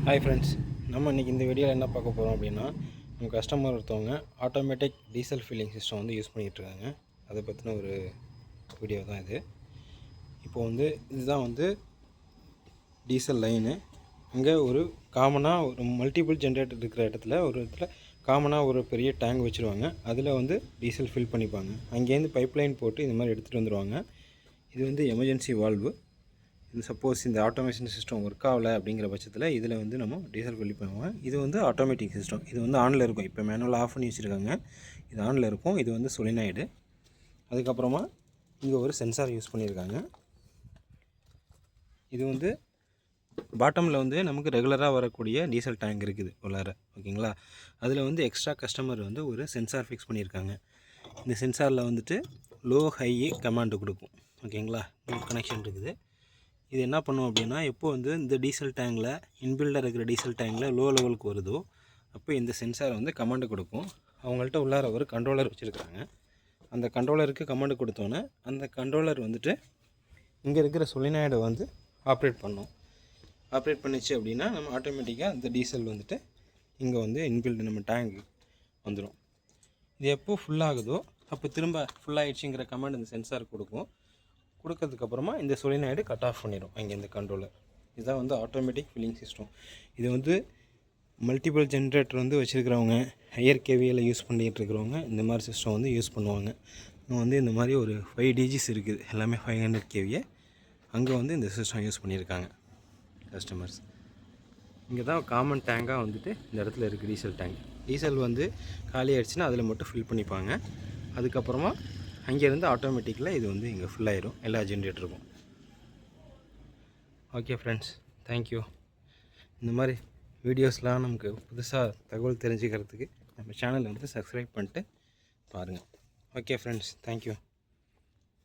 Hi friends, நம்ம இன்றைக்கி இந்த வீடியோவில் என்ன பார்க்க போகிறோம் அப்படின்னா, நம்ம கஸ்டமர் ஒருத்தவங்க ஆட்டோமேட்டிக் டீசல் ஃபில்லிங் சிஸ்டம் வந்து யூஸ் பண்ணிகிட்ருக்காங்க. அதை பற்றின ஒரு வீடியோ தான் இது. இப்போது இதுதான் டீசல் லைனு. அங்கே ஒரு காமனாக ஒரு மல்டிபிள் ஜென்ரேட்டர் இருக்கிற இடத்துல காமனாக ஒரு பெரிய டேங்க் வச்சுருவாங்க. அதில் டீசல் ஃபில் பண்ணிப்பாங்க. அங்கேருந்து பைப் லைன் போட்டு இந்த மாதிரி எடுத்துகிட்டு வந்துடுவாங்க. இது எமர்ஜென்சி வால்வு. இது சப்போஸ் இந்த ஆட்டோமேஷன் சிஸ்டம் ஒர்க் ஆகலை அப்படிங்கிற பட்சத்தில் இதில் நம்ம டீசல் ஃபில் பண்ணுவோம். இது ஆட்டோமேட்டிக் சிஸ்டம். இது ஆனில் இருக்கும். இப்போ மேனுவலாக ஆஃப் பண்ணி வச்சுருக்காங்க. இது ஆனில் இருக்கும். இது சொலினாய்டு. அதுக்கப்புறமா இங்கே ஒரு சென்சார் யூஸ் பண்ணியிருக்காங்க. இது பாட்டமில் நமக்கு ரெகுலராக வரக்கூடிய டீசல் டேங்க் இருக்குது உள்ளார. ஓகேங்களா? அதில் எக்ஸ்ட்ரா கஸ்டமர் ஒரு சென்சார் ஃபிக்ஸ் பண்ணியிருக்காங்க. இந்த சென்சாரில் லோ ஹை கமாண்டு கொடுக்கும். ஓகேங்களா? கனெக்ஷன் இருக்குது. இது என்ன பண்ணும் அப்படின்னா, எப்போ இந்த டீசல் டேங்கில் இன்பில்டாக இருக்கிற டீசல் டேங்கில் லோ லெவலுக்கு வருதோ அப்போ இந்த சென்சார் கமாண்டு கொடுக்கும். அவங்கள்ட்ட உள்ளார ஒரு கண்ட்ரோலர் வச்சுருக்காங்க. அந்த கண்ட்ரோலருக்கு கமாண்டு கொடுத்தோன்னே அந்த கண்ட்ரோலர் இங்கே இருக்கிற சொலினாய்டை ஆப்ரேட் பண்ணும். ஆப்ரேட் பண்ணிச்சு அப்படின்னா நம்ம ஆட்டோமேட்டிக்காக அந்த டீசல் இங்கே இன்பில்டு நம்ம டேங்கு வந்துடும். இது எப்போ ஃபுல்லாகுதோ அப்போ திரும்ப ஃபுல்லாகிடுச்சிங்கிற கமாண்ட் இந்த சென்சார் கொடுக்கறதுக்கப்புறமா இந்த சொலினாய்டு கட் ஆஃப் பண்ணிடும் அங்கே இந்த கண்ட்ரோலர். இதுதான் ஆட்டோமேட்டிக் ஃபில்லிங் சிஸ்டம். இது மல்டிபிள் ஜென்ரேட்டர் வச்சுருக்கிறவங்க, ஹையர் கேவியில் யூஸ் பண்ணிகிட்டு இருக்கிறவங்க இந்த மாதிரி சிஸ்டம் யூஸ் பண்ணுவாங்க. இன்னும் இந்த மாதிரி ஒரு 5 டிஜிஸ் இருக்குது. எல்லாமே 500 கேவியை அங்கே இந்த சிஸ்டம் யூஸ் பண்ணியிருக்காங்க கஸ்டமர்ஸ். இங்கே தான் காமன் டேங்காக இந்த இடத்துல இருக்குது டீசல் டேங்க். டீசல் காலி ஆகிடுச்சுன்னா அதில் மட்டும் ஃபில் பண்ணிப்பாங்க. அதுக்கப்புறமா அங்கேருந்து ஆட்டோமேட்டிக்கில் இது இங்கே ஃபுல் ஆயிரும் எல்லா ஜென்ரேட்டருக்கும். Okay friends, thank you. இந்த மாதிரி வீடியோஸ்லாம் நமக்கு புதுசாக தகவல் தெரிஞ்சுக்கிறதுக்கு நம்ம சேனலை சப்ஸ்கிரைப் பண்ணிட்டு பாருங்கள். Okay friends, thank you.